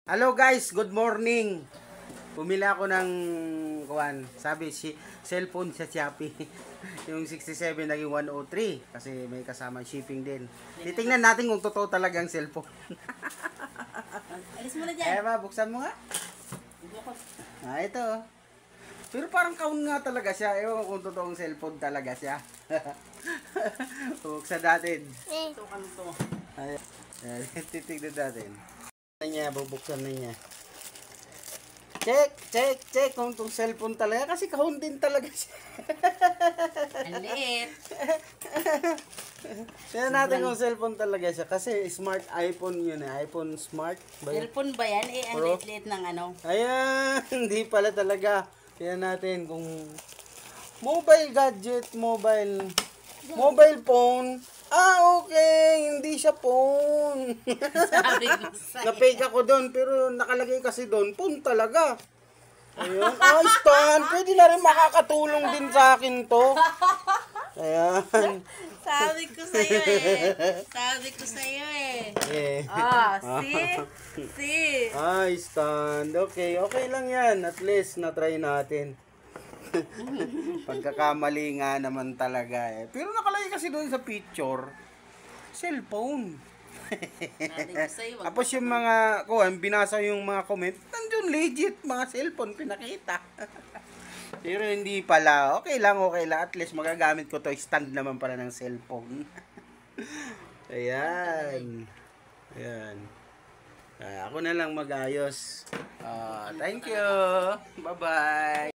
Hello guys, good morning. Bumili ako ng sabi cellphone sa Shopee. Yung 67 naging 103 kasi may kasama shipping din. Titingnan natin kung totoo talagang cellphone. Alis mo na dyan. Buksan mo nga. Ito. Pero parang kaun nga talaga siya. Ewan kung totoong cellphone talaga siya. Buksan natin. Ito kami to. Titignan natin. Bubuksan na niya. Check kung itong cellphone talaga. Kasi kahon din talaga siya. Ang liit. Tignan natin kung cellphone talaga siya. Kasi smart iPhone yun eh. iPhone smart. Cellphone ba yan? Ang liit-liit ng ano. Ayan, hindi pala talaga. Tignan natin kung mobile gadget, mobile phone. Okay. Hindi siya phone. Sabi ko sa'yo. Na-fake ako doon, pero nakalagay kasi doon, phone talaga. Ayun. Stan. Pwede na rin makakatulong din sa akin to. Ayan. Sabi ko sa'yo eh. See? Stand. Okay lang yan. At least, na-try natin. Pagkakamali nga naman talaga eh. Pero nakalagay kasi doon sa picture, cellphone. Tapos yung mga, binasa yung mga comment, nandun legit, mga cellphone, pinakita. Pero hindi pala. Okay lang. At least magagamit ko to. Stand naman pala ng cellphone. Ayan. Ako na lang magayos. Thank you. Bye-bye.